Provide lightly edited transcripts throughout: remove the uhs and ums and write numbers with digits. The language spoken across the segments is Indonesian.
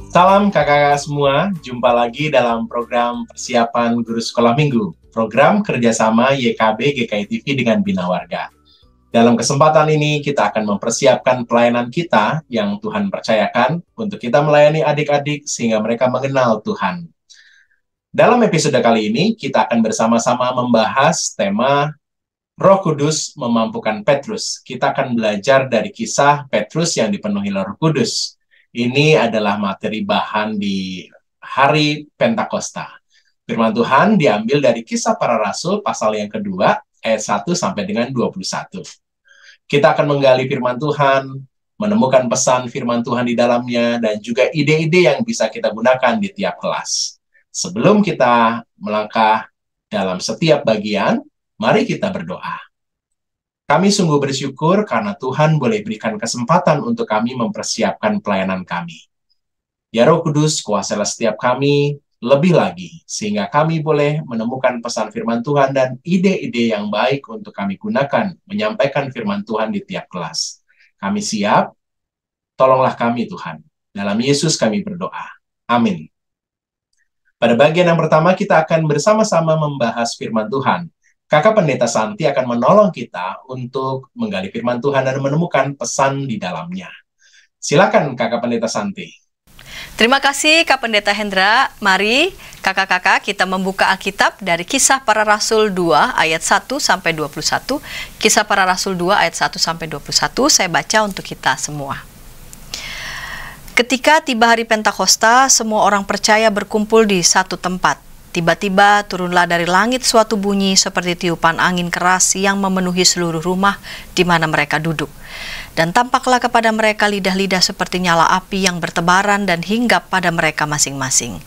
Salam kakak-kakak semua, jumpa lagi dalam program persiapan guru sekolah minggu, program kerjasama YKB GKI TV dengan Bina Warga. Dalam kesempatan ini kita akan mempersiapkan pelayanan kita yang Tuhan percayakan untuk kita melayani adik-adik sehingga mereka mengenal Tuhan. Dalam episode kali ini kita akan bersama-sama membahas tema Roh Kudus memampukan Petrus. Kita akan belajar dari kisah Petrus yang dipenuhi Roh Kudus. Ini adalah materi bahan di hari Pentakosta. Firman Tuhan diambil dari Kisah Para Rasul pasal yang kedua, ayat 1 sampai dengan 21. Kita akan menggali firman Tuhan, menemukan pesan firman Tuhan di dalamnya, dan juga ide-ide yang bisa kita gunakan di tiap kelas. Sebelum kita melangkah dalam setiap bagian, mari kita berdoa. Kami sungguh bersyukur karena Tuhan boleh berikan kesempatan untuk kami mempersiapkan pelayanan kami. Ya Roh Kudus, kuasailah setiap kami lebih lagi, sehingga kami boleh menemukan pesan firman Tuhan dan ide-ide yang baik untuk kami gunakan, menyampaikan firman Tuhan di tiap kelas. Kami siap, tolonglah kami Tuhan. Dalam Yesus kami berdoa. Amin. Pada bagian yang pertama kita akan bersama-sama membahas firman Tuhan. Kakak Pendeta Santi akan menolong kita untuk menggali firman Tuhan dan menemukan pesan di dalamnya. Silakan Kakak Pendeta Santi. Terima kasih Kak Pendeta Hendra. Mari kakak-kakak kita membuka Alkitab dari Kisah Para Rasul 2 ayat 1 sampai 21. Kisah Para Rasul 2 ayat 1 sampai 21 saya baca untuk kita semua. Ketika tiba hari Pentakosta, semua orang percaya berkumpul di satu tempat. Tiba-tiba turunlah dari langit suatu bunyi seperti tiupan angin keras yang memenuhi seluruh rumah di mana mereka duduk. Dan tampaklah kepada mereka lidah-lidah seperti nyala api yang bertebaran dan hinggap pada mereka masing-masing.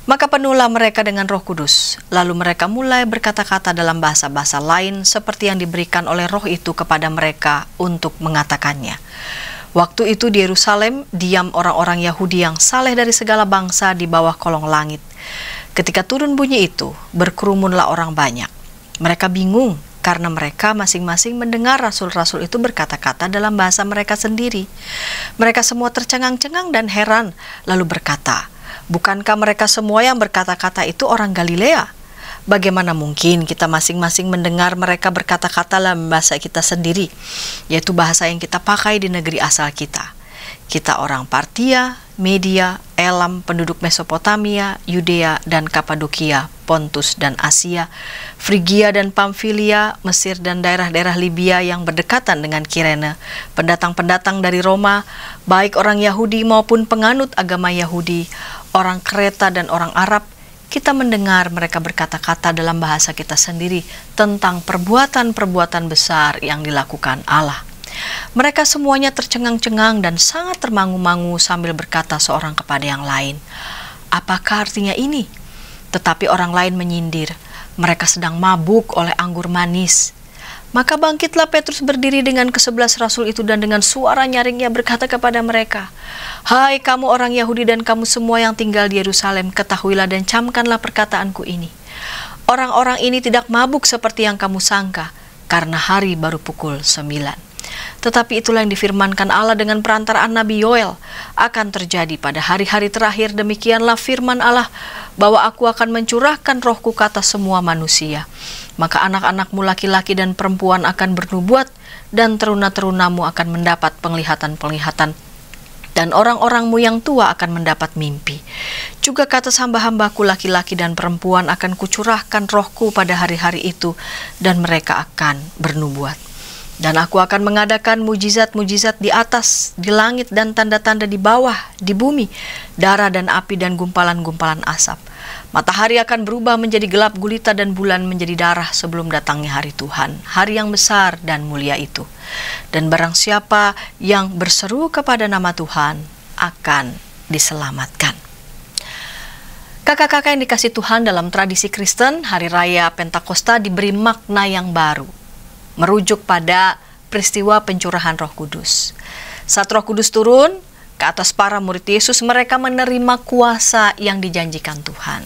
Maka penuhlah mereka dengan Roh Kudus. Lalu mereka mulai berkata-kata dalam bahasa-bahasa lain seperti yang diberikan oleh Roh itu kepada mereka untuk mengatakannya. Waktu itu di Yerusalem diam orang-orang Yahudi yang saleh dari segala bangsa di bawah kolong langit. Ketika turun bunyi itu, berkerumunlah orang banyak. Mereka bingung karena mereka masing-masing mendengar rasul-rasul itu berkata-kata dalam bahasa mereka sendiri. Mereka semua tercengang-cengang dan heran, lalu berkata, "Bukankah mereka semua yang berkata-kata itu orang Galilea? Bagaimana mungkin kita masing-masing mendengar mereka berkata-kata dalam bahasa kita sendiri, yaitu bahasa yang kita pakai di negeri asal kita? Kita orang Partia, Media, Elam, penduduk Mesopotamia, Yudea dan Kapadokia, Pontus dan Asia, Frigia dan Pamfilia, Mesir dan daerah-daerah Libya yang berdekatan dengan Kirene, pendatang-pendatang dari Roma, baik orang Yahudi maupun penganut agama Yahudi, orang Kreta dan orang Arab, kita mendengar mereka berkata-kata dalam bahasa kita sendiri tentang perbuatan-perbuatan besar yang dilakukan Allah." Mereka semuanya tercengang-cengang dan sangat termangu-mangu sambil berkata seorang kepada yang lain, "Apakah artinya ini?" Tetapi orang lain menyindir, "Mereka sedang mabuk oleh anggur manis." Maka bangkitlah Petrus berdiri dengan ke-11 rasul itu dan dengan suara nyaring ia berkata kepada mereka, "Hai kamu orang Yahudi dan kamu semua yang tinggal di Yerusalem, ketahuilah dan camkanlah perkataanku ini. Orang-orang ini tidak mabuk seperti yang kamu sangka, karena hari baru pukul 9. Tetapi itulah yang difirmankan Allah dengan perantaraan Nabi Yoel akan terjadi pada hari-hari terakhir. Demikianlah firman Allah, bahwa aku akan mencurahkan rohku ke atas semua manusia. Maka anak-anakmu laki-laki dan perempuan akan bernubuat, dan teruna-terunamu akan mendapat penglihatan-penglihatan, dan orang-orangmu yang tua akan mendapat mimpi. Juga ke atas hamba-hambaku laki-laki dan perempuan akan kucurahkan rohku pada hari-hari itu, dan mereka akan bernubuat. Dan aku akan mengadakan mujizat-mujizat di atas, di langit, dan tanda-tanda di bawah, di bumi, darah dan api dan gumpalan-gumpalan asap. Matahari akan berubah menjadi gelap gulita dan bulan menjadi darah sebelum datangnya hari Tuhan, hari yang besar dan mulia itu. Dan barang siapa yang berseru kepada nama Tuhan akan diselamatkan." Kakak-kakak yang dikasih Tuhan, dalam tradisi Kristen, hari raya Pentakosta diberi makna yang baru, merujuk pada peristiwa pencurahan Roh Kudus. Saat Roh Kudus turun ke atas para murid Yesus, mereka menerima kuasa yang dijanjikan Tuhan.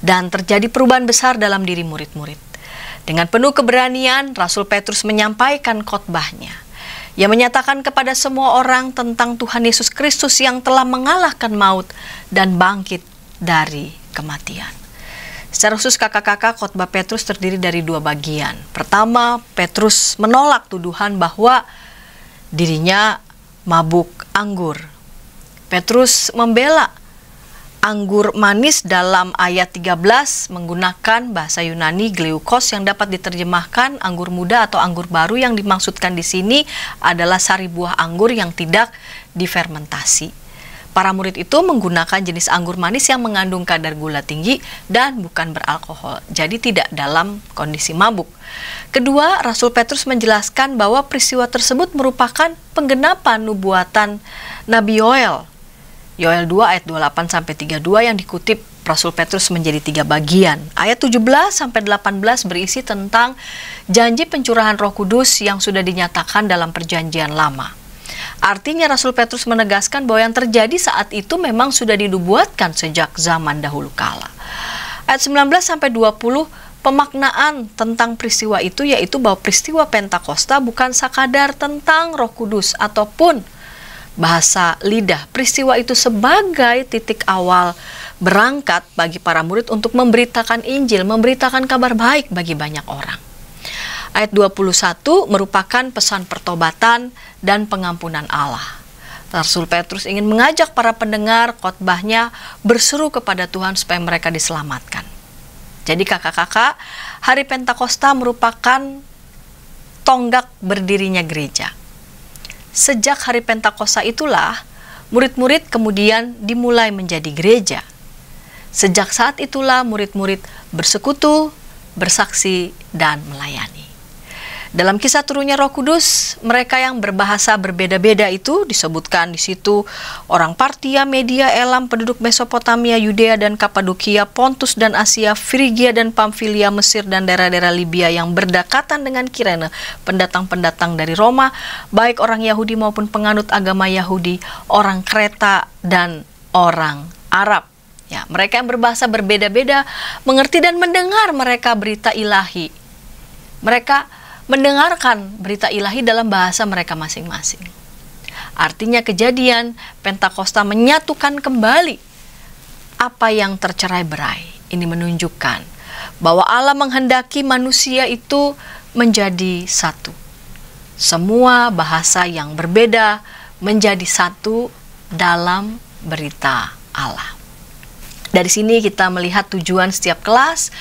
Dan terjadi perubahan besar dalam diri murid-murid. Dengan penuh keberanian, Rasul Petrus menyampaikan khotbahnya. Ia menyatakan kepada semua orang tentang Tuhan Yesus Kristus yang telah mengalahkan maut dan bangkit dari kematian. Secara khusus kakak-kakak, khotbah Petrus terdiri dari dua bagian. Pertama, Petrus menolak tuduhan bahwa dirinya mabuk anggur. Petrus membela anggur manis dalam ayat 13 menggunakan bahasa Yunani gleukos yang dapat diterjemahkan anggur muda atau anggur baru. Yang dimaksudkan di sini adalah sari buah anggur yang tidak difermentasi. Para murid itu menggunakan jenis anggur manis yang mengandung kadar gula tinggi dan bukan beralkohol, jadi tidak dalam kondisi mabuk. Kedua, Rasul Petrus menjelaskan bahwa peristiwa tersebut merupakan penggenapan nubuatan Nabi Yoel. Yoel 2 ayat 28-32 yang dikutip Rasul Petrus menjadi 3 bagian. Ayat 17-18 berisi tentang janji pencurahan Roh Kudus yang sudah dinyatakan dalam perjanjian lama. Artinya Rasul Petrus menegaskan bahwa yang terjadi saat itu memang sudah dinubuatkan sejak zaman dahulu kala. Ayat 19-20 pemaknaan tentang peristiwa itu yaitu bahwa peristiwa Pentakosta bukan sekadar tentang Roh Kudus ataupun bahasa lidah. Peristiwa itu sebagai titik awal berangkat bagi para murid untuk memberitakan Injil, memberitakan kabar baik bagi banyak orang. Ayat 21 merupakan pesan pertobatan dan pengampunan Allah. Rasul Petrus ingin mengajak para pendengar khotbahnya berseru kepada Tuhan supaya mereka diselamatkan. Jadi kakak-kakak, hari Pentakosta merupakan tonggak berdirinya gereja. Sejak hari Pentakosta itulah, murid-murid kemudian dimulai menjadi gereja. Sejak saat itulah murid-murid bersekutu, bersaksi, dan melayani. Dalam kisah turunnya Roh Kudus, mereka yang berbahasa berbeda-beda itu disebutkan di situ orang Partia, Media, Elam, penduduk Mesopotamia, Yudea dan Kapadokia, Pontus dan Asia, Frigia dan Pamfilia, Mesir dan daerah-daerah Libya yang berdekatan dengan Kirene, pendatang-pendatang dari Roma, baik orang Yahudi maupun penganut agama Yahudi, orang Kreta dan orang Arab. Ya, mereka yang berbahasa berbeda-beda mengerti dan mendengar mereka berita ilahi. Mereka mendengarkan berita ilahi dalam bahasa mereka masing-masing. Artinya kejadian Pentakosta menyatukan kembali apa yang tercerai-berai. Ini menunjukkan bahwa Allah menghendaki manusia itu menjadi satu. Semua bahasa yang berbeda menjadi satu dalam berita Allah. Dari sini kita melihat tujuan setiap kelas,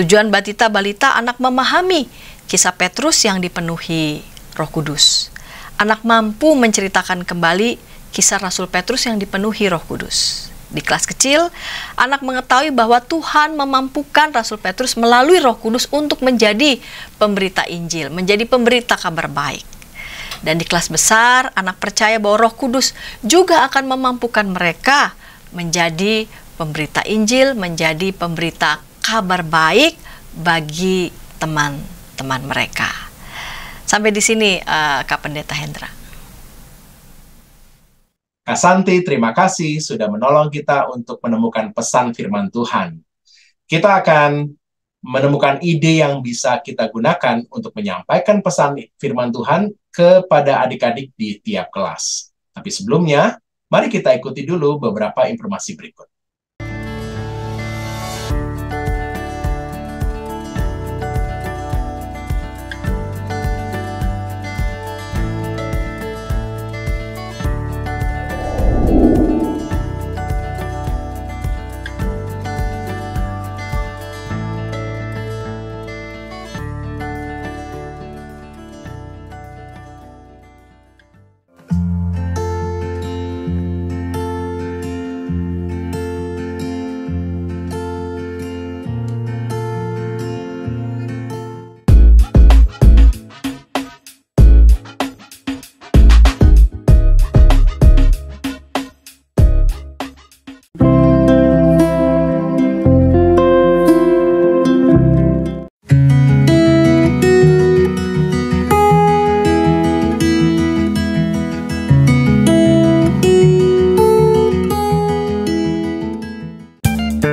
tujuan batita balita anak memahami kisah Petrus yang dipenuhi Roh Kudus. Anak mampu menceritakan kembali kisah Rasul Petrus yang dipenuhi Roh Kudus. Di kelas kecil, anak mengetahui bahwa Tuhan memampukan Rasul Petrus melalui Roh Kudus untuk menjadi pemberita Injil, menjadi pemberita kabar baik. Dan di kelas besar, anak percaya bahwa Roh Kudus juga akan memampukan mereka menjadi pemberita Injil, menjadi pemberita kabar baik bagi teman-teman mereka. Sampai di sini Kak Pendeta Hendra. Kak Santi, terima kasih sudah menolong kita untuk menemukan pesan firman Tuhan. Kita akan menemukan ide yang bisa kita gunakan untuk menyampaikan pesan firman Tuhan kepada adik-adik di tiap kelas. Tapi sebelumnya, mari kita ikuti dulu beberapa informasi berikut.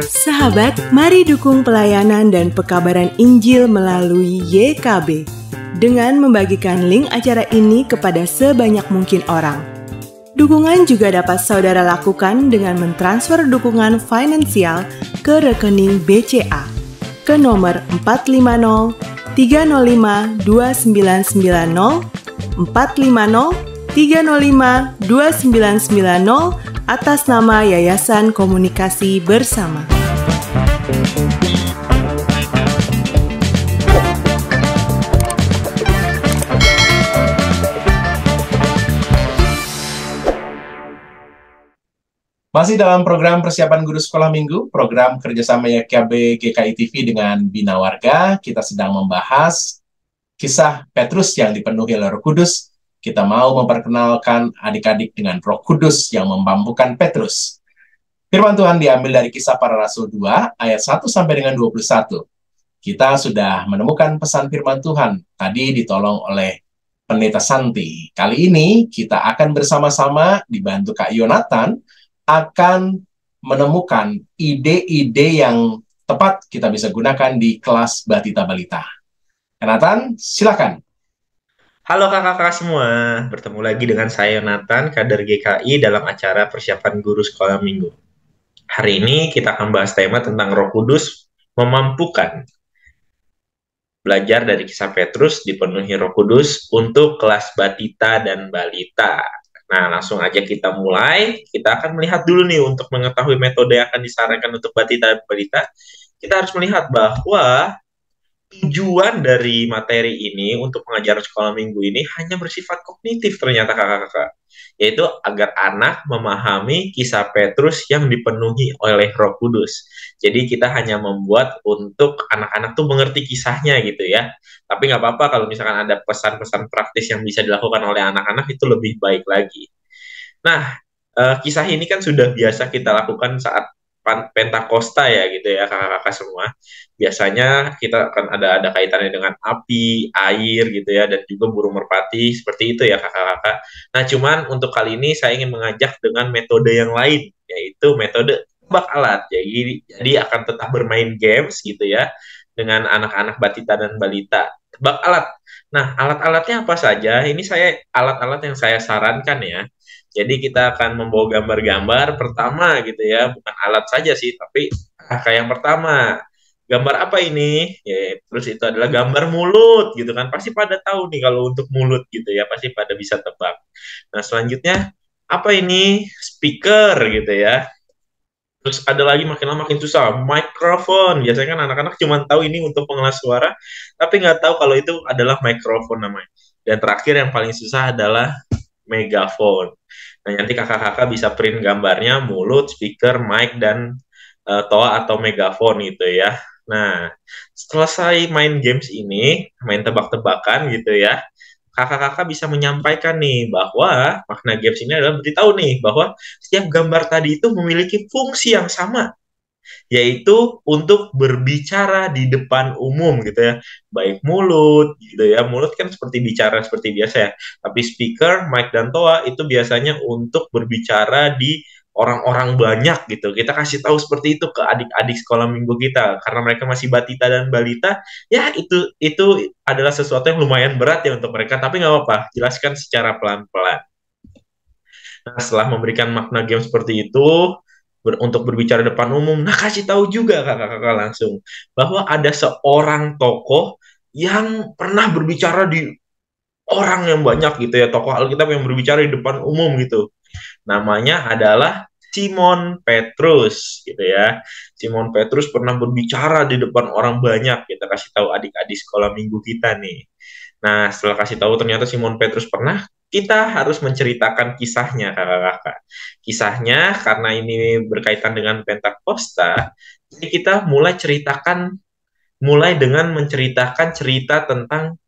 Sahabat, mari dukung pelayanan dan pekabaran Injil melalui YKB. dengan membagikan link acara ini kepada sebanyak mungkin orang. Dukungan juga dapat saudara lakukan dengan mentransfer dukungan finansial ke rekening BCA ke nomor 450 305 2990 450 305 2990 atas nama Yayasan Komunikasi Bersama. Masih dalam program persiapan guru sekolah minggu, program kerjasama YKB GKI TV dengan Bina Warga, kita sedang membahas kisah Petrus yang dipenuhi oleh Roh Kudus. Kita mau memperkenalkan adik-adik dengan Roh Kudus yang memampukan Petrus. Firman Tuhan diambil dari Kisah Para Rasul 2, ayat 1 sampai dengan 21. Kita sudah menemukan pesan firman Tuhan, tadi ditolong oleh Pendeta Santi. Kali ini kita akan bersama-sama dibantu Kak Yonatan, akan menemukan ide-ide yang tepat kita bisa gunakan di kelas Batita Balita. Yonatan, silakan. Halo kakak-kakak semua, bertemu lagi dengan saya Yonatan, kader GKI dalam acara persiapan guru sekolah minggu. Hari ini kita akan bahas tema tentang Roh Kudus memampukan. Belajar dari kisah Petrus dipenuhi Roh Kudus untuk kelas Batita dan Balita. Nah, langsung aja kita mulai. Kita akan melihat dulu nih untuk mengetahui metode yang akan disarankan untuk Batita dan Balita. Kita harus melihat bahwa tujuan dari materi ini untuk pengajaran sekolah minggu ini hanya bersifat kognitif ternyata kakak-kakak. Yaitu agar anak memahami kisah Petrus yang dipenuhi oleh Roh Kudus. Jadi kita hanya membuat untuk anak-anak tuh mengerti kisahnya gitu ya. Tapi nggak apa-apa kalau misalkan ada pesan-pesan praktis yang bisa dilakukan oleh anak-anak itu lebih baik lagi. Nah, kisah ini kan sudah biasa kita lakukan saat Pentakosta ya gitu ya kakak-kakak semua. Biasanya kita akan ada kaitannya dengan api, air gitu ya, dan juga burung merpati seperti itu ya kakak-kakak. Nah, cuman untuk kali ini saya ingin mengajak dengan metode yang lain, yaitu metode tebak alat. Jadi akan tetap bermain games gitu ya dengan anak-anak Batita dan Balita. Tebak alat. Nah, alat-alatnya apa saja? Ini alat-alat yang saya sarankan ya. Jadi kita akan membawa gambar-gambar pertama gitu ya, bukan alat saja sih, tapi kayak yang pertama. Gambar apa ini? Ya, terus itu adalah gambar mulut gitu kan. Pasti pada tahu nih kalau untuk mulut gitu ya, pasti pada bisa tebak. Nah, selanjutnya apa ini? Speaker gitu ya. Terus ada lagi makin lama makin susah, mikrofon. Biasanya kan anak-anak cuma tahu ini untuk pengeras suara, tapi nggak tahu kalau itu adalah mikrofon namanya. Dan terakhir yang paling susah adalah megafon. Nah, nanti kakak-kakak bisa print gambarnya, mulut, speaker, mic, dan toa atau megafon gitu ya. Nah, selesai main games ini, main tebak-tebakan gitu ya, kakak-kakak bisa menyampaikan nih bahwa makna games ini adalah beritahu nih bahwa setiap gambar tadi itu memiliki fungsi yang sama, yaitu untuk berbicara di depan umum gitu ya, baik mulut gitu ya, mulut kan seperti bicara seperti biasa ya, tapi speaker, mic, dan toa itu biasanya untuk berbicara di orang-orang banyak gitu. Kita kasih tahu seperti itu ke adik-adik sekolah minggu kita karena mereka masih Batita dan Balita. Ya itu adalah sesuatu yang lumayan berat ya untuk mereka, tapi nggak apa-apa, jelaskan secara pelan-pelan. Nah, setelah memberikan makna game seperti itu untuk berbicara depan umum, nah kasih tahu juga kakak-kakak langsung bahwa ada seorang tokoh yang pernah berbicara di orang yang banyak gitu ya, tokoh Alkitab yang berbicara di depan umum gitu. Namanya adalah Simon Petrus gitu ya. Simon Petrus pernah berbicara di depan orang banyak. Kita kasih tahu adik-adik sekolah minggu kita nih. Nah, setelah kasih tahu ternyata Simon Petrus pernah, kita harus menceritakan kisahnya kakak-kakak. Kisahnya karena ini berkaitan dengan Pentakosta, jadi kita mulai dengan menceritakan cerita tentang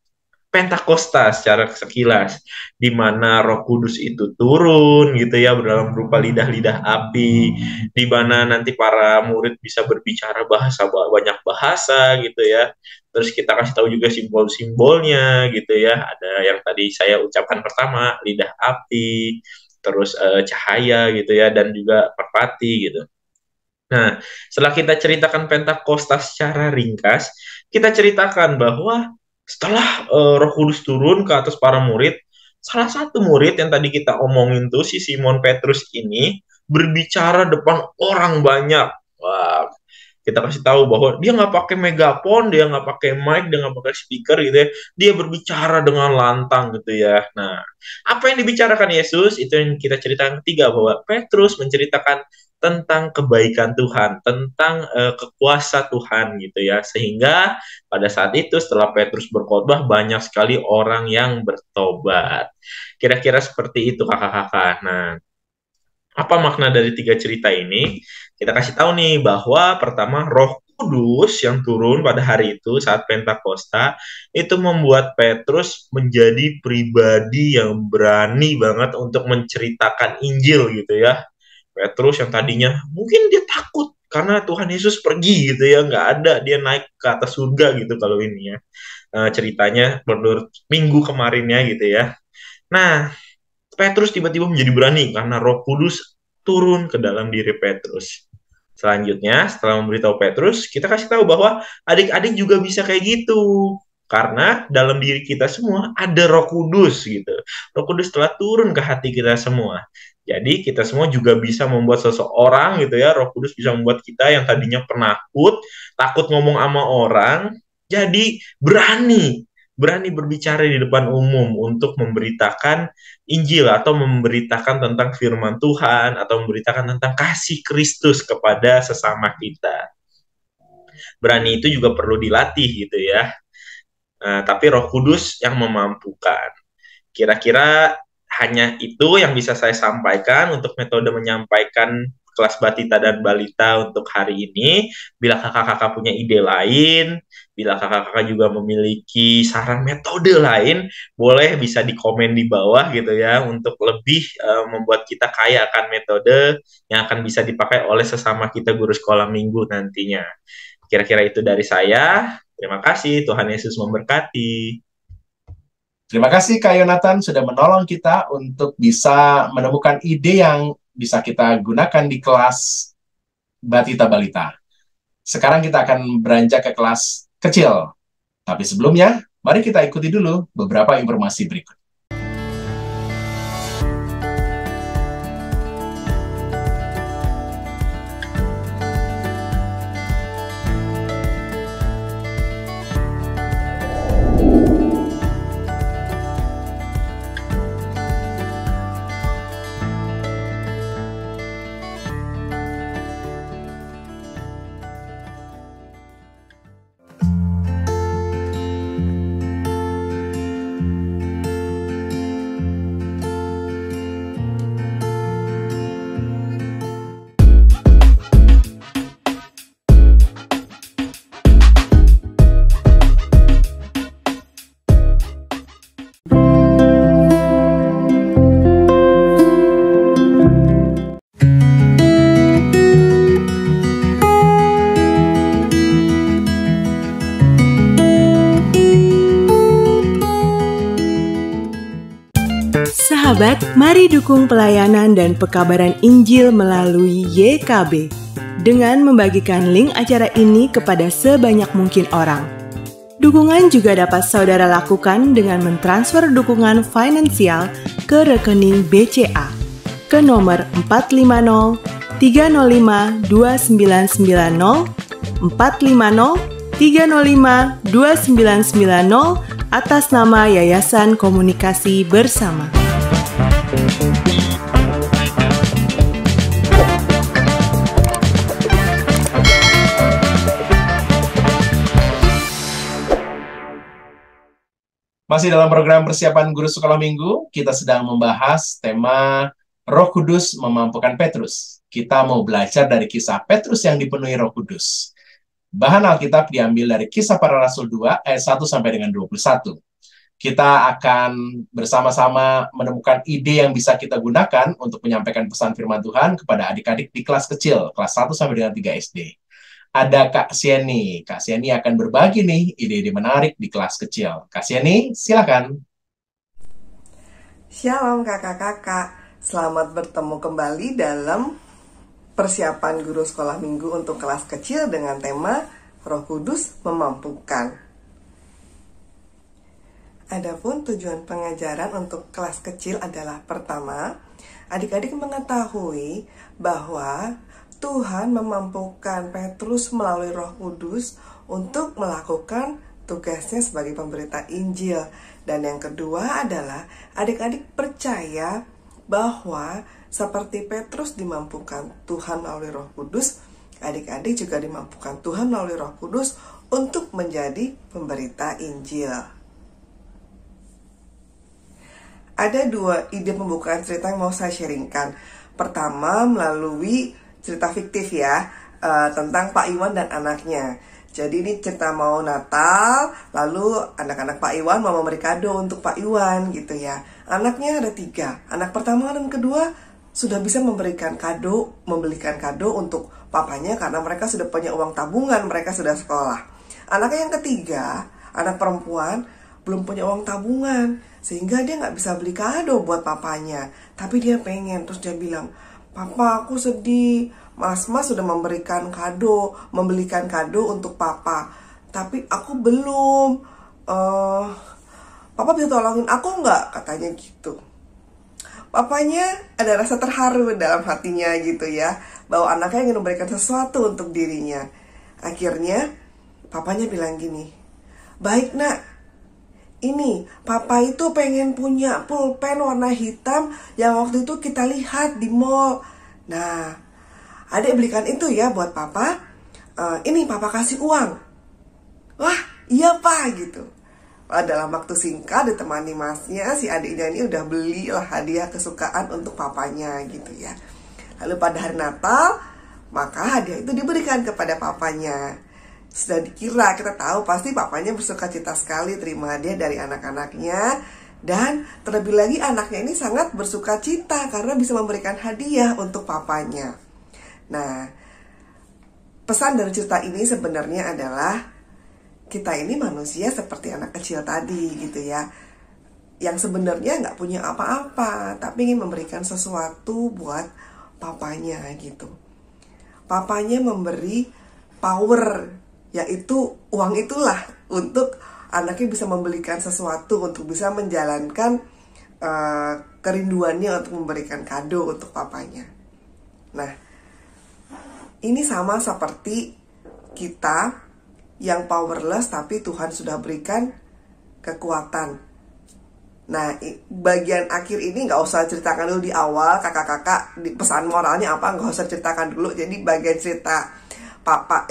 Pentakosta secara sekilas, di mana Roh Kudus itu turun gitu ya dalam berupa lidah-lidah api, di mana nanti para murid bisa berbicara banyak bahasa gitu ya. Terus kita kasih tahu juga simbol-simbolnya gitu ya. Ada yang tadi saya ucapkan pertama, lidah api, terus cahaya gitu ya, dan juga merpati gitu. Nah, setelah kita ceritakan Pentakosta secara ringkas, kita ceritakan bahwa setelah Roh Kudus turun ke atas para murid, salah satu murid yang tadi kita omongin tuh, si Simon Petrus ini, berbicara depan orang banyak. Wah, kita kasih tahu bahwa dia nggak pakai megapon, dia nggak pakai mic, dia nggak pakai speaker gitu ya. Dia berbicara dengan lantang gitu ya. Nah, apa yang dibicarakan Yesus, itu yang kita ceritakan ketiga, bahwa Petrus menceritakan tentang kebaikan Tuhan, tentang kekuasa Tuhan gitu ya. Sehingga pada saat itu setelah Petrus berkhotbah, banyak sekali orang yang bertobat. Kira-kira seperti itu kakak-kakak. Nah, apa makna dari tiga cerita ini? Kita kasih tahu nih bahwa pertama, Roh Kudus yang turun pada hari itu saat Pentakosta itu membuat Petrus menjadi pribadi yang berani banget untuk menceritakan Injil gitu ya. Petrus yang tadinya mungkin dia takut karena Tuhan Yesus pergi gitu ya, nggak ada, dia naik ke atas surga gitu kalau ini ya. Ceritanya menurut minggu kemarinnya gitu ya. Nah, Petrus tiba-tiba menjadi berani karena Roh Kudus turun ke dalam diri Petrus. Selanjutnya, setelah memberitahu Petrus, kita kasih tahu bahwa adik-adik juga bisa kayak gitu. Karena dalam diri kita semua ada Roh Kudus gitu. Roh Kudus telah turun ke hati kita semua. Jadi kita semua juga bisa membuat seseorang gitu ya, Roh Kudus bisa membuat kita yang tadinya penakut, takut ngomong sama orang, jadi berani berbicara di depan umum untuk memberitakan Injil atau memberitakan tentang firman Tuhan atau memberitakan tentang kasih Kristus kepada sesama kita. Berani itu juga perlu dilatih gitu ya. Tapi Roh Kudus yang memampukan. Kira-kira hanya itu yang bisa saya sampaikan untuk metode menyampaikan kelas batita dan balita untuk hari ini. Bila kakak-kakak punya ide lain, bila kakak-kakak juga memiliki saran metode lain, boleh bisa di komen di bawah gitu ya, untuk lebih membuat kita kaya akan metode yang akan bisa dipakai oleh sesama kita guru sekolah minggu nantinya. Kira-kira itu dari saya. Terima kasih, Tuhan Yesus memberkati. Terima kasih Kak Yonatan sudah menolong kita untuk bisa menemukan ide yang bisa kita gunakan di kelas Batita Balita. Sekarang kita akan beranjak ke kelas kecil. Tapi sebelumnya, mari kita ikuti dulu beberapa informasi berikut. Sahabat, mari dukung pelayanan dan pekabaran Injil melalui YKB dengan membagikan link acara ini kepada sebanyak mungkin orang. Dukungan juga dapat saudara lakukan dengan mentransfer dukungan finansial ke rekening BCA ke nomor 450 305 2990 450 305 2990 atas nama Yayasan Komunikasi Bersama. Masih dalam program persiapan guru sekolah minggu, kita sedang membahas tema Roh Kudus memampukan Petrus. Kita mau belajar dari kisah Petrus yang dipenuhi Roh Kudus. Bahan Alkitab diambil dari Kisah Para Rasul 2 ayat 1 sampai dengan 21. Kita akan bersama-sama menemukan ide yang bisa kita gunakan untuk menyampaikan pesan firman Tuhan kepada adik-adik di kelas kecil, kelas 1 sampai dengan 3 SD. Ada Kak Sieni. Kak Sieni akan berbagi nih ide-ide menarik di kelas kecil. Kak Sieni, silakan. Shalom kakak-kakak. Selamat bertemu kembali dalam persiapan guru sekolah minggu untuk kelas kecil dengan tema Roh Kudus memampukan. Adapun tujuan pengajaran untuk kelas kecil adalah pertama, adik-adik mengetahui bahwa Tuhan memampukan Petrus melalui Roh Kudus untuk melakukan tugasnya sebagai pemberita Injil. Dan yang kedua adalah adik-adik percaya bahwa seperti Petrus dimampukan Tuhan melalui Roh Kudus, adik-adik juga dimampukan Tuhan melalui Roh Kudus untuk menjadi pemberita Injil. Ada 2 ide pembukaan cerita yang mau saya sharingkan. Pertama, melalui cerita fiktif ya, tentang Pak Iwan dan anaknya. Jadi ini cerita mau Natal, lalu anak-anak Pak Iwan mau memberi kado untuk Pak Iwan gitu ya. Anaknya ada 3, anak pertama dan kedua sudah bisa membelikan kado untuk papanya karena mereka sudah punya uang tabungan, mereka sudah sekolah. Anaknya yang ketiga, anak perempuan, belum punya uang tabungan, sehingga dia nggak bisa beli kado buat papanya. Tapi dia pengen, terus dia bilang, "Papa, aku sedih. Mas sudah membelikan kado untuk papa. Tapi aku belum. Papa bisa tolongin aku nggak?" Katanya gitu. Papanya ada rasa terharu dalam hatinya gitu ya, bahwa anaknya ingin memberikan sesuatu untuk dirinya. Akhirnya, papanya bilang gini, "Baik nak, ini, papa itu pengen punya pulpen warna hitam yang waktu itu kita lihat di mall. Nah, adik belikan itu ya buat papa. Ini papa kasih uang." "Wah, iya pak," gitu. Dalam waktu singkat ditemani masnya, si adiknya ini udah belilah hadiah kesukaan untuk papanya gitu ya. Lalu pada hari Natal, maka hadiah itu diberikan kepada papanya. Sudah dikira, kita tahu pasti papanya bersuka cita sekali terima hadiah dari anak-anaknya. Dan terlebih lagi anaknya ini sangat bersuka cita karena bisa memberikan hadiah untuk papanya. Nah, pesan dari cerita ini sebenarnya adalah kita ini manusia seperti anak kecil tadi gitu ya, yang sebenarnya nggak punya apa-apa, tapi ingin memberikan sesuatu buat papanya gitu. Papanya memberi power, yaitu uang itulah, untuk anaknya bisa membelikan sesuatu untuk bisa menjalankan kerinduannya untuk memberikan kado untuk papanya. Nah, ini sama seperti kita yang powerless tapi Tuhan sudah berikan kekuatan. Nah, bagian akhir ini nggak usah ceritakan dulu di awal, kakak-kakak pesan moralnya apa nggak usah ceritakan dulu. Jadi bagian cerita Pak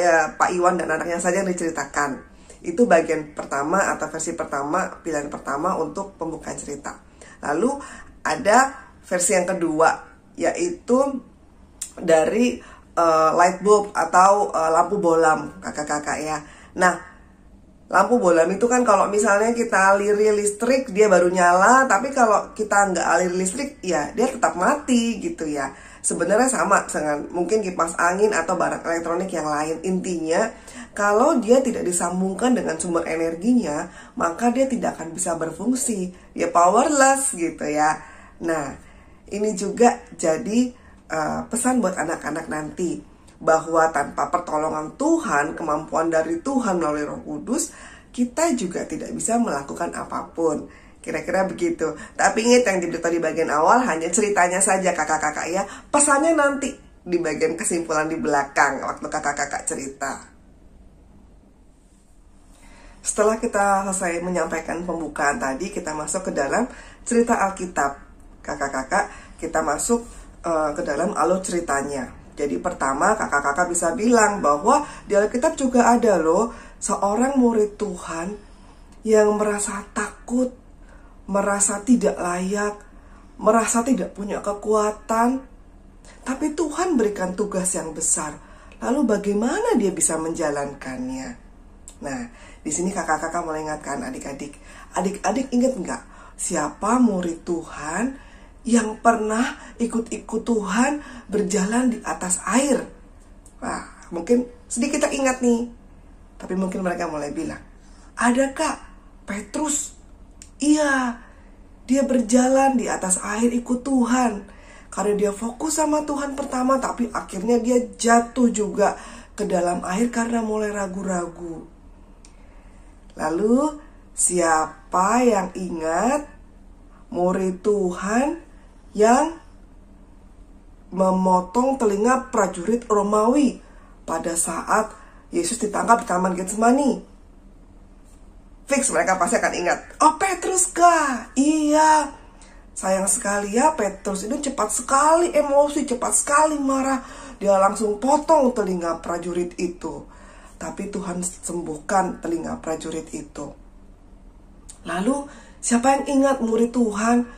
Iwan dan anaknya saja yang diceritakan. Itu bagian pertama atau versi pertama, pilihan pertama untuk pembukaan cerita. Lalu ada versi yang kedua, yaitu dari light bulb atau lampu bolam, kakak-kakak ya. Nah, lampu bolam itu kan kalau misalnya kita aliri listrik dia baru nyala, tapi kalau kita nggak aliri listrik ya dia tetap mati gitu ya. Sebenarnya sama dengan mungkin kipas angin atau barang elektronik yang lain. Intinya, kalau dia tidak disambungkan dengan sumber energinya, maka dia tidak akan bisa berfungsi. Ya powerless gitu ya. Nah, ini juga jadi pesan buat anak-anak nanti, bahwa tanpa pertolongan Tuhan, kemampuan dari Tuhan melalui Roh Kudus, kita juga tidak bisa melakukan apapun. Kira-kira begitu. Tapi ingat yang diberitahu di bagian awal hanya ceritanya saja kakak-kakak ya. Pesannya nanti di bagian kesimpulan di belakang waktu kakak-kakak cerita. Setelah kita selesai menyampaikan pembukaan tadi, kita masuk ke dalam cerita Alkitab. Kakak-kakak, kita masuk ke dalam alur ceritanya. Jadi pertama kakak-kakak bisa bilang bahwa di Alkitab juga ada loh seorang murid Tuhan yang merasa takut, merasa tidak layak, merasa tidak punya kekuatan. Tapi Tuhan berikan tugas yang besar. Lalu bagaimana dia bisa menjalankannya? Nah, di sini kakak-kakak mulai ingatkan adik-adik. Adik-adik ingat nggak siapa murid Tuhan yang pernah ikut-ikut Tuhan berjalan di atas air? Nah, mungkin sedikit tak ingat nih. Tapi mungkin mereka mulai bilang, "Ada kak, Petrus. Iya, dia berjalan di atas air ikut Tuhan. Karena dia fokus sama Tuhan pertama, tapi akhirnya dia jatuh juga ke dalam air karena mulai ragu-ragu." Lalu Siapa yang ingat murid Tuhan yang memotong telinga prajurit Romawi pada saat Yesus ditangkap di Taman Getsemani? Fix mereka pasti akan ingat. Oh, Petrus kah? Iya. Sayang sekali ya, Petrus itu cepat sekali emosi, cepat sekali marah. Dia langsung potong telinga prajurit itu. Tapi Tuhan sembuhkan telinga prajurit itu. Lalu siapa yang ingat murid Tuhan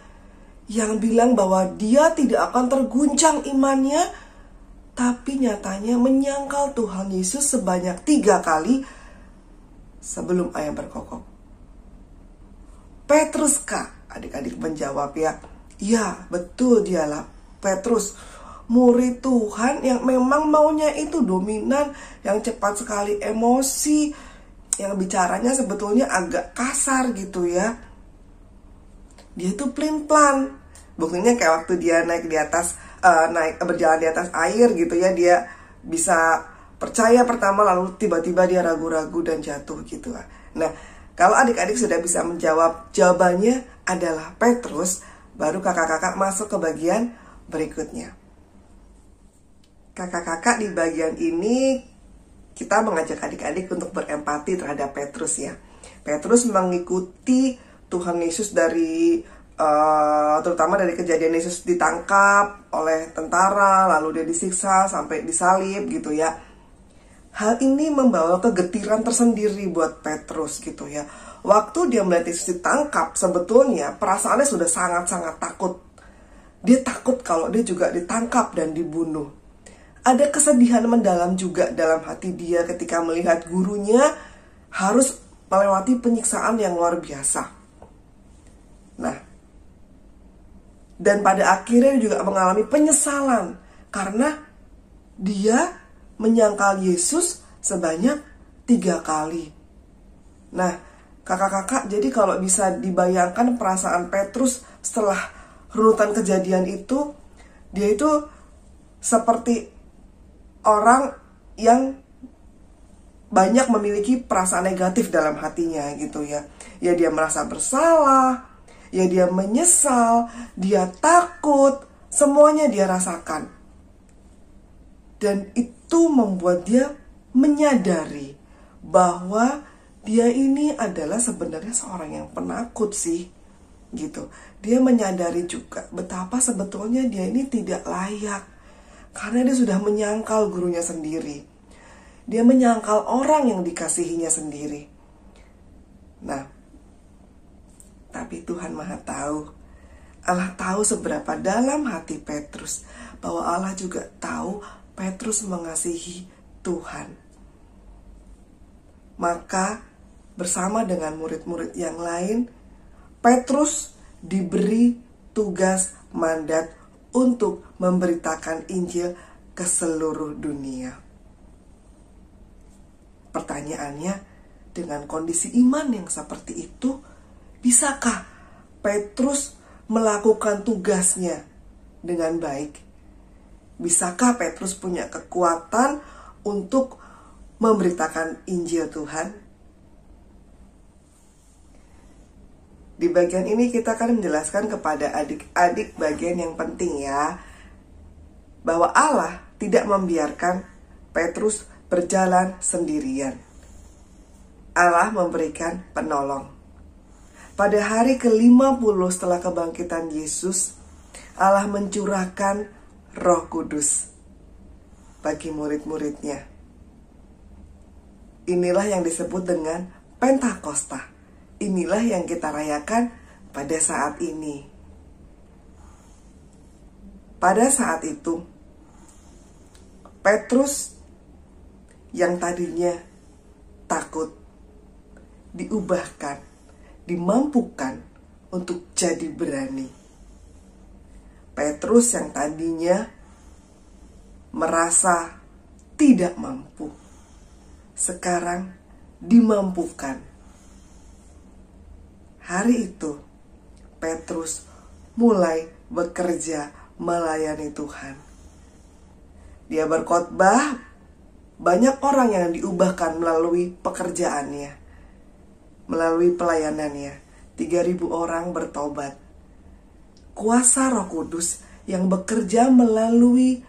yang bilang bahwa dia tidak akan terguncang imannya, tapi nyatanya menyangkal Tuhan Yesus sebanyak 3 kali sebelum ayam berkokok? Petrus kah? Adik-adik menjawab ya. Ya, betul dialah Petrus, murid Tuhan yang memang maunya itu dominan, yang cepat sekali emosi, yang bicaranya sebetulnya agak kasar gitu ya. Dia itu pelin-pelan. Buktinya kayak waktu dia naik di atas berjalan di atas air gitu ya, dia bisa percaya pertama lalu tiba-tiba dia ragu-ragu dan jatuh gitu. Nah, kalau adik-adik sudah bisa menjawab jawabannya adalah Petrus, baru kakak-kakak masuk ke bagian berikutnya. Kakak-kakak di bagian ini kita mengajak adik-adik untuk berempati terhadap Petrus ya. Petrus mengikuti Tuhan Yesus dari terutama dari kejadian Yesus ditangkap oleh tentara, lalu dia disiksa sampai disalib gitu ya. Hal ini membawa kegetiran tersendiri buat Petrus gitu ya. Waktu dia melihat Yesus ditangkap, sebetulnya perasaannya sudah sangat-sangat takut. Dia takut kalau dia juga ditangkap dan dibunuh. Ada kesedihan mendalam juga dalam hati dia ketika melihat gurunya harus melewati penyiksaan yang luar biasa. Nah, dan pada akhirnya juga mengalami penyesalan karena dia menyangkal Yesus sebanyak 3 kali. Nah, kakak-kakak, jadi kalau bisa dibayangkan perasaan Petrus setelah runutan kejadian itu, dia itu seperti orang yang banyak memiliki perasaan negatif dalam hatinya gitu ya. Ya dia merasa bersalah, ya dia menyesal, dia takut, semuanya dia rasakan. Dan itu membuat dia menyadari bahwa dia ini adalah sebenarnya seorang yang penakut sih, gitu. Dia menyadari juga betapa sebetulnya dia ini tidak layak, karena dia sudah menyangkal gurunya sendiri. Dia menyangkal orang yang dikasihinya sendiri. Nah, tapi Tuhan Maha Tahu. Allah tahu seberapa dalam hati Petrus, bahwa Allah juga tahu Petrus mengasihi Tuhan. Maka bersama dengan murid-murid yang lain, Petrus diberi tugas mandat untuk memberitakan Injil ke seluruh dunia. Pertanyaannya, dengan kondisi iman yang seperti itu, bisakah Petrus melakukan tugasnya dengan baik? Bisakah Petrus punya kekuatan untuk memberitakan Injil Tuhan? Di bagian ini kita akan menjelaskan kepada adik-adik bagian yang penting ya, bahwa Allah tidak membiarkan Petrus berjalan sendirian. Allah memberikan penolong. Pada hari ke-50 setelah kebangkitan Yesus, Allah mencurahkan Roh Kudus bagi murid-muridnya. Inilah yang disebut dengan Pentakosta. Inilah yang kita rayakan pada saat ini. Pada saat itu, Petrus yang tadinya takut diubahkan, dimampukan untuk jadi berani. Petrus yang tadinya merasa tidak mampu, sekarang dimampukan. Hari itu, Petrus mulai bekerja melayani Tuhan. Dia berkhotbah, banyak orang yang diubahkan melalui pekerjaannya. melalui pelayanannya 3.000 orang bertobat. Kuasa Roh Kudus yang bekerja melalui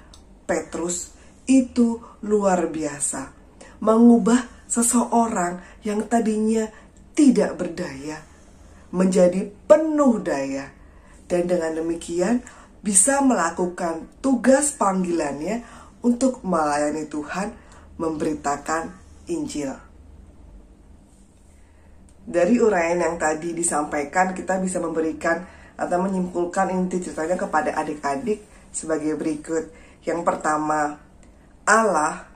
Petrus itu luar biasa, mengubah seseorang yang tadinya tidak berdaya menjadi penuh daya, dan dengan demikian bisa melakukan tugas panggilannya untuk melayani Tuhan, memberitakan Injil. Dari uraian yang tadi disampaikan, kita bisa memberikan atau menyimpulkan inti ceritanya kepada adik-adik sebagai berikut. Yang pertama, Allah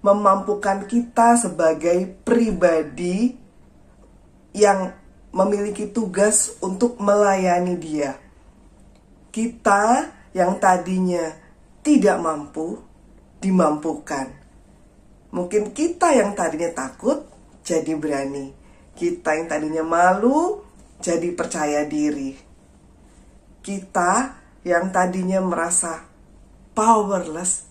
memampukan kita sebagai pribadi yang memiliki tugas untuk melayani Dia. Kita yang tadinya tidak mampu, dimampukan. Mungkin kita yang tadinya takut, jadi berani. Kita yang tadinya malu, jadi percaya diri. Kita yang tadinya merasa powerless,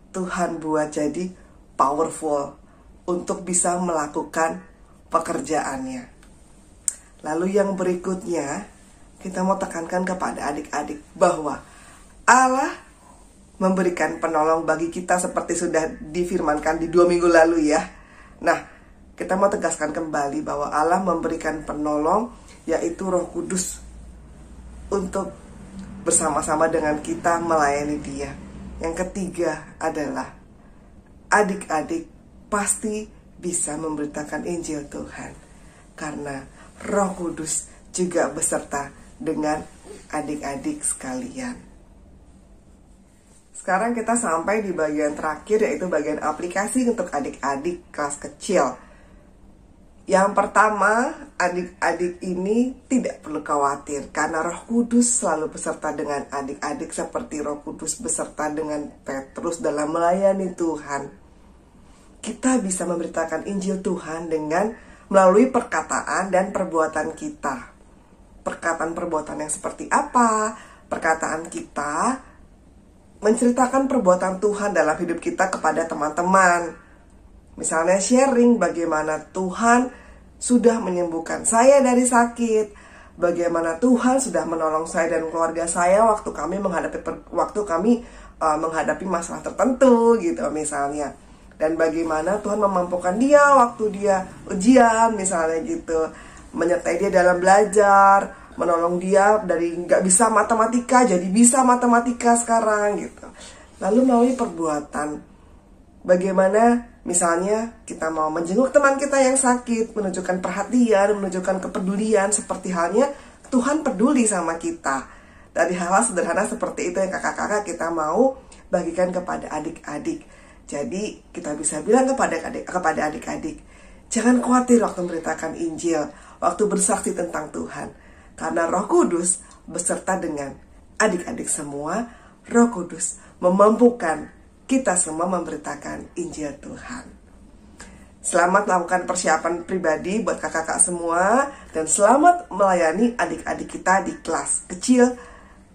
Tuhan buat jadi powerful untuk bisa melakukan pekerjaannya. Lalu yang berikutnya, kita mau tekankan kepada adik-adik bahwa Allah memberikan penolong bagi kita seperti sudah difirmankan di 2 minggu lalu ya. Nah, kita mau tegaskan kembali bahwa Allah memberikan penolong, yaitu Roh Kudus, untuk bersama-sama dengan kita melayani Dia. Yang ketiga adalah adik-adik pasti bisa memberitakan Injil Tuhan, karena Roh Kudus juga beserta dengan adik-adik sekalian. Sekarang kita sampai di bagian terakhir, yaitu bagian aplikasi untuk adik-adik kelas kecil. Yang pertama, adik-adik ini tidak perlu khawatir karena Roh Kudus selalu beserta dengan adik-adik, seperti Roh Kudus beserta dengan Petrus dalam melayani Tuhan. Kita bisa memberitakan Injil Tuhan dengan melalui perkataan dan perbuatan kita. Perkataan-perbuatan yang seperti apa? Perkataan kita menceritakan perbuatan Tuhan dalam hidup kita kepada teman-teman. Misalnya sharing bagaimana Tuhan sudah menyembuhkan saya dari sakit, bagaimana Tuhan sudah menolong saya dan keluarga saya waktu kami menghadapi masalah tertentu gitu misalnya. Dan bagaimana Tuhan memampukan dia waktu dia ujian misalnya gitu, menyertai dia dalam belajar, menolong dia dari nggak bisa matematika jadi bisa matematika sekarang gitu. Lalu melalui perbuatan, bagaimana misalnya kita mau menjenguk teman kita yang sakit, menunjukkan perhatian, menunjukkan kepedulian, seperti halnya Tuhan peduli sama kita. Dari hal-hal sederhana seperti itu yang kakak-kakak kita mau bagikan kepada adik-adik. Jadi kita bisa bilang kepada adik-adik, jangan khawatir waktu memberitakan Injil, waktu bersaksi tentang Tuhan, karena Roh Kudus beserta dengan adik-adik semua. Roh Kudus memampukan kita semua memberitakan Injil Tuhan. Selamat melakukan persiapan pribadi buat kakak-kakak semua, dan selamat melayani adik-adik kita di kelas kecil.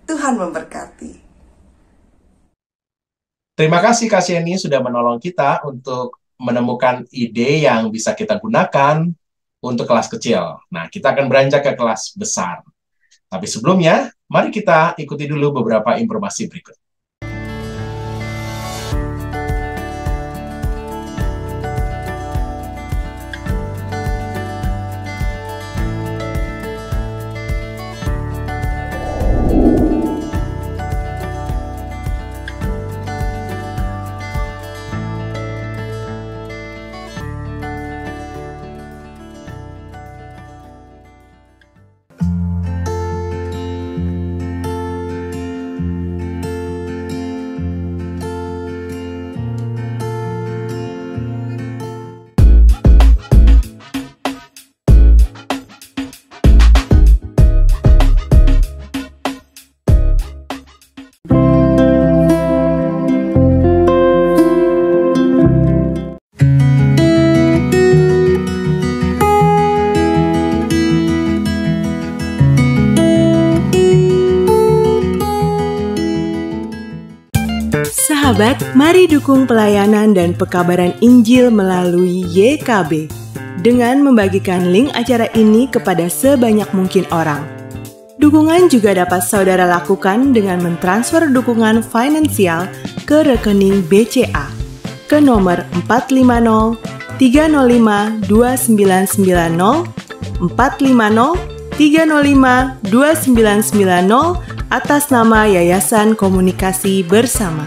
Tuhan memberkati. Terima kasih Kak Sheni sudah menolong kita untuk menemukan ide yang bisa kita gunakan untuk kelas kecil. Nah, kita akan beranjak ke kelas besar. Tapi sebelumnya, mari kita ikuti dulu beberapa informasi berikut. Sahabat, mari dukung pelayanan dan pekabaran Injil melalui YKB dengan membagikan link acara ini kepada sebanyak mungkin orang. Dukungan juga dapat saudara lakukan dengan mentransfer dukungan finansial ke rekening BCA ke nomor 450 305 2990 450 305 2990 atas nama Yayasan Komunikasi Bersama.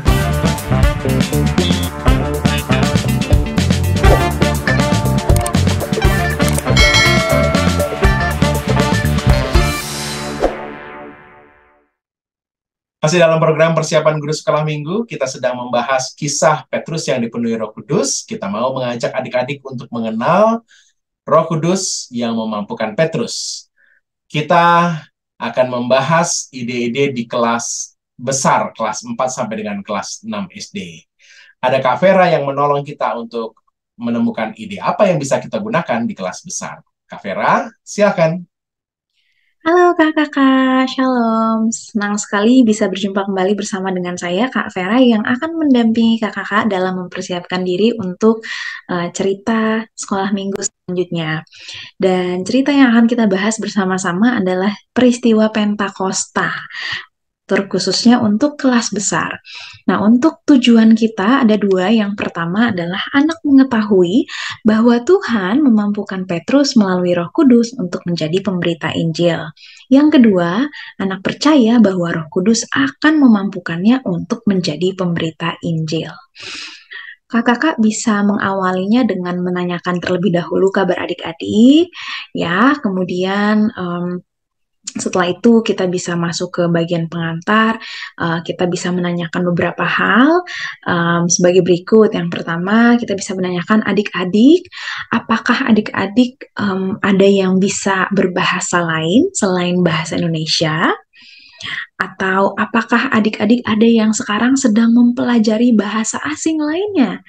Masih dalam program persiapan guru sekolah minggu, kita sedang membahas kisah Petrus yang dipenuhi Roh Kudus. Kita mau mengajak adik-adik untuk mengenal Roh Kudus yang memampukan Petrus. Kita akan membahas ide-ide di kelas besar, kelas 4 sampai dengan kelas 6 SD. Ada Kak Vera yang menolong kita untuk menemukan ide apa yang bisa kita gunakan di kelas besar. Kak Vera, silakan. Halo kakak-kakak, shalom. Senang sekali bisa berjumpa kembali bersama dengan saya, Kak Vera, yang akan mendampingi kakak-kakak dalam mempersiapkan diri untuk cerita sekolah minggu selanjutnya. Dan cerita yang akan kita bahas bersama-sama adalah peristiwa Pentakosta, terkhususnya untuk kelas besar. Nah, untuk tujuan kita ada dua. Yang pertama adalah anak mengetahui bahwa Tuhan memampukan Petrus melalui Roh Kudus untuk menjadi pemberita Injil. Yang kedua, anak percaya bahwa Roh Kudus akan memampukannya untuk menjadi pemberita Injil. Kakak-kakak bisa mengawalinya dengan menanyakan terlebih dahulu kabar adik-adik, ya. Kemudian setelah itu kita bisa masuk ke bagian pengantar, kita bisa menanyakan beberapa hal sebagai berikut. Yang pertama, kita bisa menanyakan adik-adik, apakah adik-adik ada yang bisa berbahasa lain selain bahasa Indonesia? Atau apakah adik-adik ada yang sekarang sedang mempelajari bahasa asing lainnya?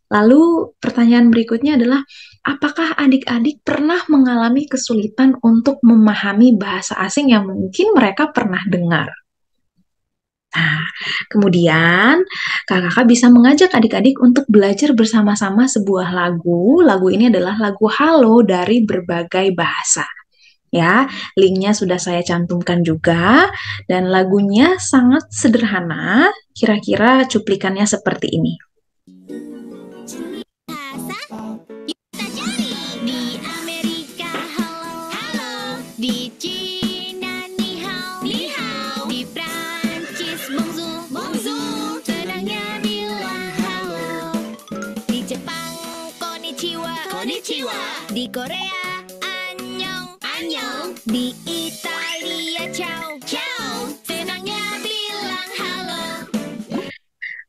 Lalu pertanyaan berikutnya adalah, apakah adik-adik pernah mengalami kesulitan untuk memahami bahasa asing yang mungkin mereka pernah dengar? Nah, kemudian kakak-kakak bisa mengajak adik-adik untuk belajar bersama-sama sebuah lagu. Lagu ini adalah lagu Halo dari berbagai bahasa. Ya, linknya sudah saya cantumkan juga, dan lagunya sangat sederhana. Kira-kira cuplikannya seperti ini. Di Korea, annyeong, annyeong. Di Italia, ciao, ciao. Senangnya bilang halo.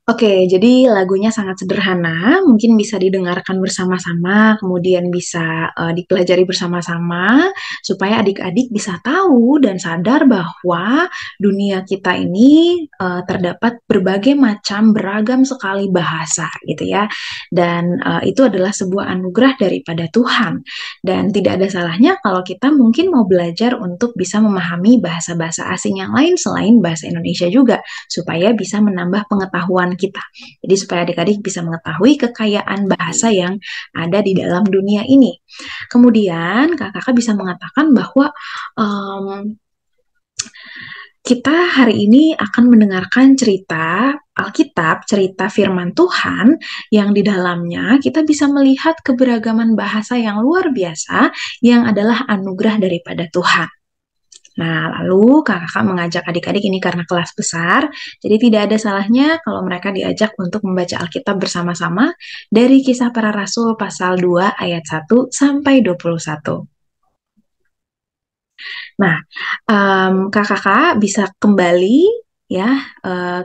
Oke, jadi lagunya sangat sederhana, mungkin bisa didengarkan bersama-sama, kemudian bisa dipelajari bersama-sama, supaya adik-adik bisa tahu dan sadar bahwa dunia kita ini terdapat berbagai macam beragam sekali bahasa, gitu ya. Dan itu adalah sebuah anugerah daripada Tuhan. Dan tidak ada salahnya kalau kita mungkin mau belajar untuk bisa memahami bahasa-bahasa asing yang lain selain bahasa Indonesia juga, supaya bisa menambah pengetahuan kita. Jadi supaya adik-adik bisa mengetahui kekayaan bahasa yang ada di dalam dunia ini. Kemudian kakak-kakak bisa mengatakan bahwa kita hari ini akan mendengarkan cerita Alkitab, cerita firman Tuhan, yang di dalamnya kita bisa melihat keberagaman bahasa yang luar biasa yang adalah anugerah daripada Tuhan. Nah, lalu kakak mengajak adik-adik ini karena kelas besar, jadi tidak ada salahnya kalau mereka diajak untuk membaca Alkitab bersama-sama dari Kisah Para Rasul pasal 2 ayat 1 sampai 21. Nah, kakak bisa kembali ya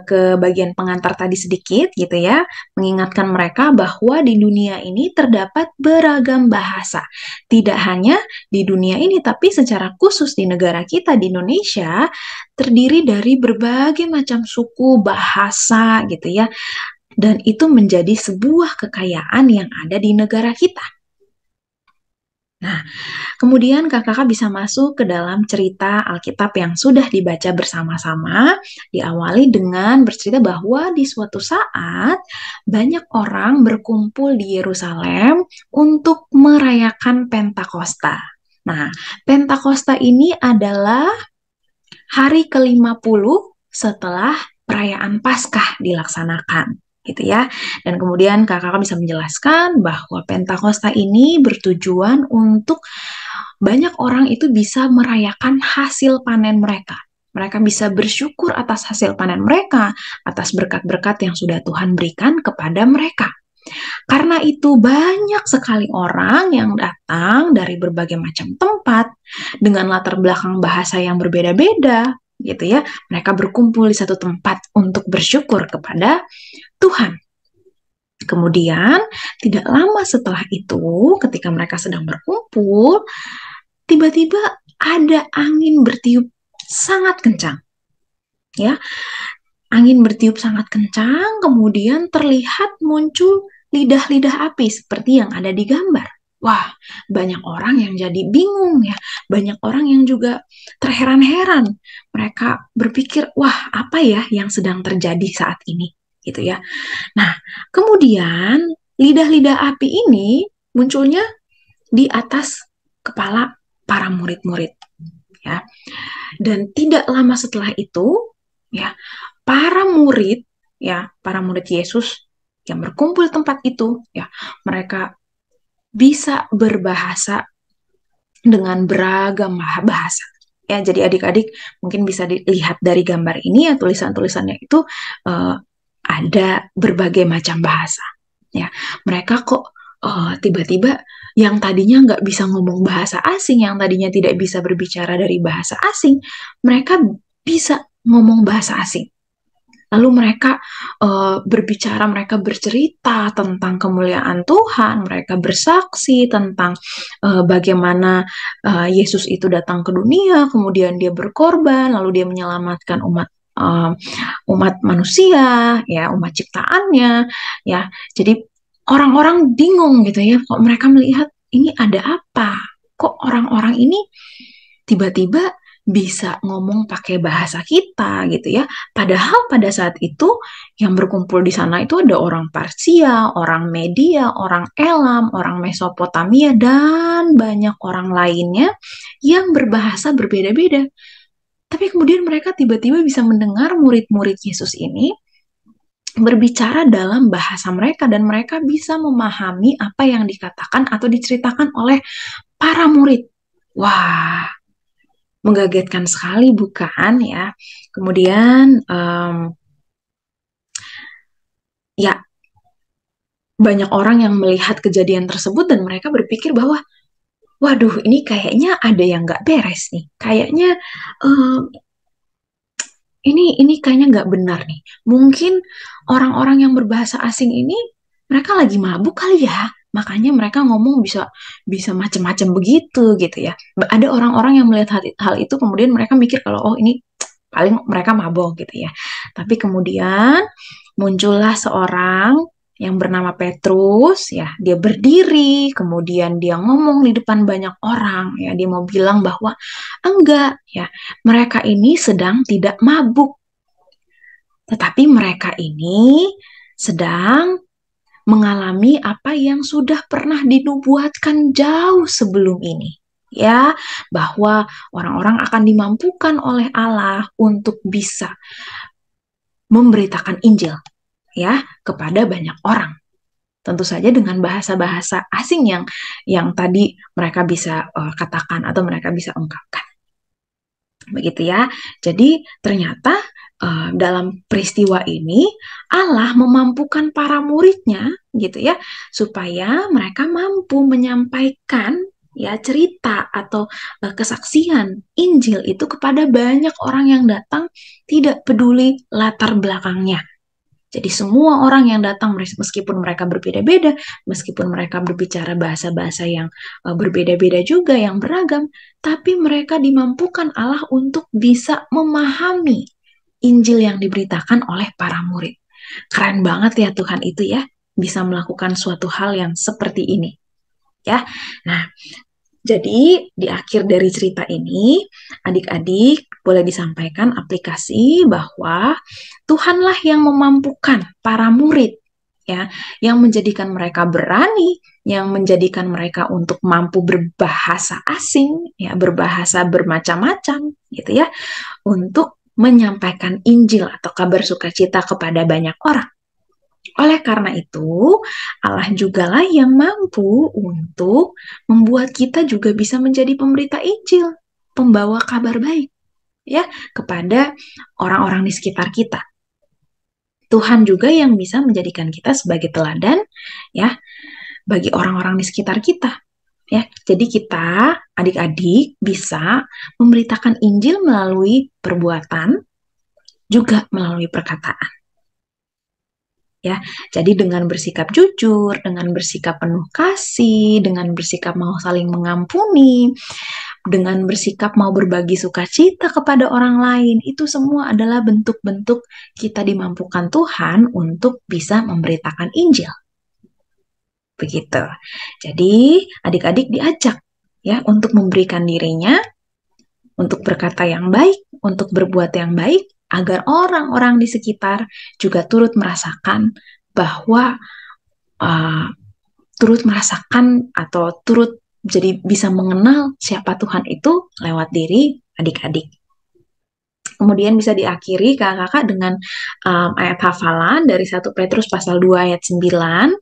ke bagian pengantar tadi sedikit gitu ya, mengingatkan mereka bahwa di dunia ini terdapat beragam bahasa. Tidak hanya di dunia ini, tapi secara khusus di negara kita di Indonesia terdiri dari berbagai macam suku, bahasa gitu ya. Dan itu menjadi sebuah kekayaan yang ada di negara kita. Nah, kemudian kakak bisa masuk ke dalam cerita Alkitab yang sudah dibaca bersama-sama, diawali dengan bercerita bahwa di suatu saat banyak orang berkumpul di Yerusalem untuk merayakan Pentakosta. Nah, Pentakosta ini adalah hari ke-50 setelah perayaan Paskah dilaksanakan, gitu ya. Dan kemudian kakak bisa menjelaskan bahwa Pentakosta ini bertujuan untuk banyak orang itu bisa merayakan hasil panen mereka. Mereka bisa bersyukur atas hasil panen mereka, atas berkat-berkat yang sudah Tuhan berikan kepada mereka. Karena itu banyak sekali orang yang datang dari berbagai macam tempat dengan latar belakang bahasa yang berbeda-beda, gitu ya. Mereka berkumpul di satu tempat untuk bersyukur kepada Tuhan. Kemudian tidak lama setelah itu, ketika mereka sedang berkumpul, tiba-tiba ada angin bertiup sangat kencang. Ya, angin bertiup sangat kencang, kemudian terlihat muncul lidah-lidah api seperti yang ada di gambar. Wah, banyak orang yang jadi bingung ya. Banyak orang yang juga terheran-heran. Mereka berpikir, wah, apa ya yang sedang terjadi saat ini? Gitu ya. Nah, kemudian lidah-lidah api ini munculnya di atas kepala para murid-murid, ya. Dan tidak lama setelah itu, ya, para murid Yesus yang berkumpul di tempat itu, ya, mereka bisa berbahasa dengan beragam bahasa. Ya, jadi adik-adik mungkin bisa dilihat dari gambar ini ya, tulisan-tulisannya itu ada berbagai macam bahasa. Ya, mereka kok tiba-tiba yang tadinya nggak bisa ngomong bahasa asing, yang tadinya tidak bisa berbicara dari bahasa asing, mereka bisa ngomong bahasa asing. Lalu mereka berbicara, mereka bercerita tentang kemuliaan Tuhan, mereka bersaksi tentang bagaimana Yesus itu datang ke dunia, kemudian dia berkorban, lalu dia menyelamatkan umat manusia, ya, umat ciptaannya, ya. Jadi orang-orang bingung gitu ya, kok mereka melihat ini ada apa? Kok orang-orang ini tiba-tiba bisa ngomong pakai bahasa kita gitu ya. Padahal pada saat itu yang berkumpul di sana itu ada orang Parsia, orang Media, orang Elam, orang Mesopotamia, dan banyak orang lainnya yang berbahasa berbeda-beda. Tapi kemudian mereka tiba-tiba bisa mendengar murid-murid Yesus ini berbicara dalam bahasa mereka dan mereka bisa memahami apa yang dikatakan atau diceritakan oleh para murid. Wah, mengagetkan sekali bukan ya? Kemudian ya banyak orang yang melihat kejadian tersebut dan mereka berpikir bahwa waduh, ini kayaknya ada yang nggak beres nih. Kayaknya ini kayaknya nggak benar nih. Mungkin orang-orang yang berbahasa asing ini mereka lagi mabuk kali ya. Makanya mereka ngomong bisa macam-macam begitu gitu ya. Ada orang-orang yang melihat hal itu kemudian mereka mikir kalau oh ini paling mereka mabok gitu ya. Tapi kemudian muncullah seorang yang bernama Petrus, ya, dia berdiri, kemudian dia ngomong di depan banyak orang, ya, dia mau bilang bahwa enggak, ya, mereka ini sedang tidak mabuk, tetapi mereka ini sedang mengalami apa yang sudah pernah dinubuatkan jauh sebelum ini, ya, bahwa orang-orang akan dimampukan oleh Allah untuk bisa memberitakan Injil, ya, kepada banyak orang. Tentu saja dengan bahasa-bahasa asing yang tadi mereka bisa katakan atau mereka bisa ungkapkan. Begitu ya. Jadi ternyata dalam peristiwa ini Allah memampukan para muridnya gitu ya supaya mereka mampu menyampaikan ya cerita atau kesaksian Injil itu kepada banyak orang yang datang, tidak peduli latar belakangnya. Jadi semua orang yang datang meskipun mereka berbeda-beda, meskipun mereka berbicara bahasa-bahasa yang berbeda-beda juga, yang beragam, tapi mereka dimampukan Allah untuk bisa memahami Injil yang diberitakan oleh para murid. Keren banget ya Tuhan itu ya, bisa melakukan suatu hal yang seperti ini. Ya. Nah, Jadi, di akhir dari cerita ini, adik-adik boleh disampaikan aplikasi bahwa Tuhanlah yang memampukan para murid, ya, yang menjadikan mereka berani, yang menjadikan mereka untuk mampu berbahasa asing, ya, berbahasa bermacam-macam, gitu ya, untuk menyampaikan Injil atau kabar sukacita kepada banyak orang. Oleh karena itu, Allah jugalah yang mampu untuk membuat kita juga bisa menjadi pemberita Injil, pembawa kabar baik, ya, kepada orang-orang di sekitar kita. Tuhan juga yang bisa menjadikan kita sebagai teladan, ya, bagi orang-orang di sekitar kita, ya. Jadi kita, adik-adik, bisa memberitakan Injil melalui perbuatan, juga melalui perkataan. Ya, jadi dengan bersikap jujur, dengan bersikap penuh kasih, dengan bersikap mau saling mengampuni, dengan bersikap mau berbagi sukacita kepada orang lain, itu semua adalah bentuk-bentuk kita dimampukan Tuhan untuk bisa memberitakan Injil. Begitu. Jadi, adik-adik diajak ya untuk memberikan dirinya, untuk berkata yang baik, untuk berbuat yang baik, agar orang-orang di sekitar juga turut merasakan bahwa turut merasakan atau turut jadi bisa mengenal siapa Tuhan itu lewat diri adik-adik. Kemudian bisa diakhiri kakak-kakak dengan ayat hafalan dari 1 Petrus pasal 2 ayat 9.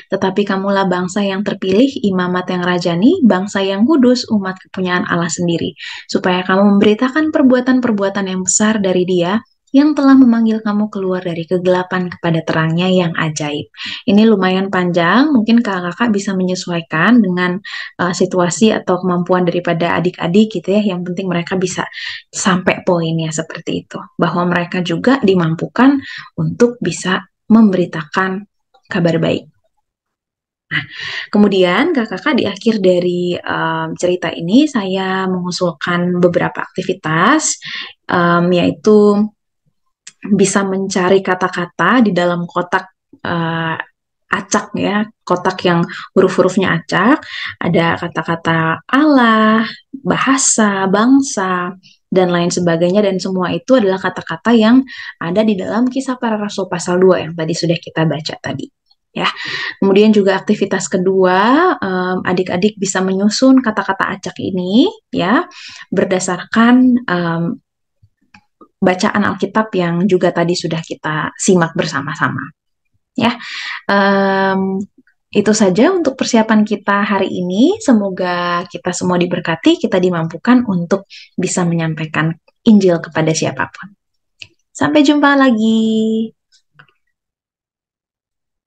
Tetapi kamulah bangsa yang terpilih, imamat yang rajani, bangsa yang kudus, umat kepunyaan Allah sendiri. Supaya kamu memberitakan perbuatan-perbuatan yang besar dari Dia yang telah memanggil kamu keluar dari kegelapan kepada terangnya yang ajaib. Ini lumayan panjang, mungkin kakak-kakak bisa menyesuaikan dengan situasi atau kemampuan daripada adik-adik gitu ya. Yang penting mereka bisa sampai poinnya seperti itu. Bahwa mereka juga dimampukan untuk bisa memberitakan kabar baik. Nah, kemudian kakak-kakak di akhir dari cerita ini saya mengusulkan beberapa aktivitas, yaitu bisa mencari kata-kata di dalam kotak acak ya, kotak yang huruf-hurufnya acak, ada kata-kata Allah, bahasa, bangsa, dan lain sebagainya, dan semua itu adalah kata-kata yang ada di dalam Kisah Para Rasul pasal 2 yang tadi sudah kita baca tadi. Ya, kemudian juga aktivitas kedua, adik-adik bisa menyusun kata-kata acak ini ya berdasarkan bacaan Alkitab yang juga tadi sudah kita simak bersama-sama. Ya, itu saja untuk persiapan kita hari ini. Semoga kita semua diberkati, kita dimampukan untuk bisa menyampaikan Injil kepada siapapun. Sampai jumpa lagi.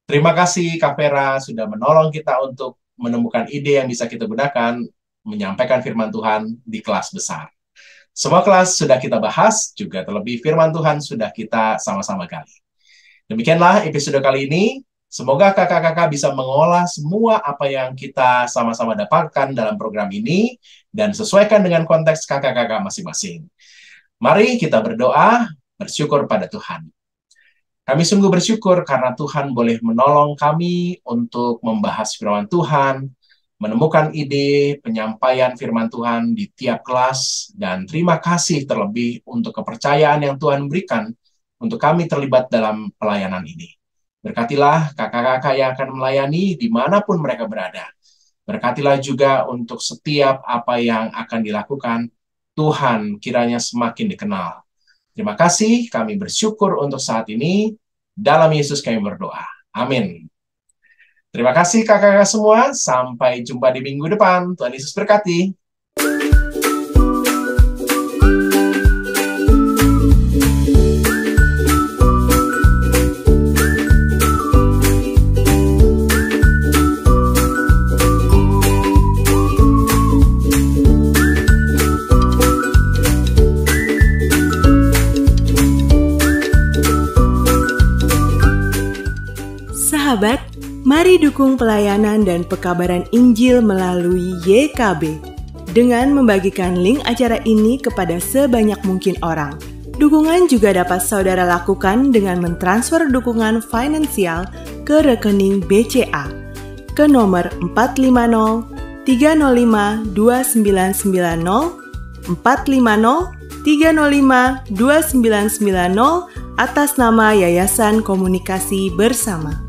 Terima kasih Kak Vera sudah menolong kita untuk menemukan ide yang bisa kita gunakan menyampaikan firman Tuhan di kelas besar. Semua kelas sudah kita bahas, juga terlebih firman Tuhan sudah kita sama-sama gali. Demikianlah episode kali ini. Semoga kakak-kakak bisa mengolah semua apa yang kita sama-sama dapatkan dalam program ini dan sesuaikan dengan konteks kakak-kakak masing-masing. Mari kita berdoa, bersyukur pada Tuhan. Kami sungguh bersyukur karena Tuhan boleh menolong kami untuk membahas firman Tuhan, menemukan ide penyampaian firman Tuhan di tiap kelas, dan terima kasih terlebih untuk kepercayaan yang Tuhan berikan untuk kami terlibat dalam pelayanan ini. Berkatilah kakak-kakak yang akan melayani dimanapun mereka berada. Berkatilah juga untuk setiap apa yang akan dilakukan, Tuhan kiranya semakin dikenal. Terima kasih, kami bersyukur untuk saat ini. Dalam Yesus kami berdoa. Amin. Terima kasih kakak-kakak semua. Sampai jumpa di minggu depan. Tuhan Yesus berkati. Sahabat, mari dukung pelayanan dan pekabaran Injil melalui YKB dengan membagikan link acara ini kepada sebanyak mungkin orang. Dukungan juga dapat saudara lakukan dengan mentransfer dukungan finansial ke rekening BCA ke nomor 450 450 2990 2990 atas nama Yayasan Komunikasi Bersama.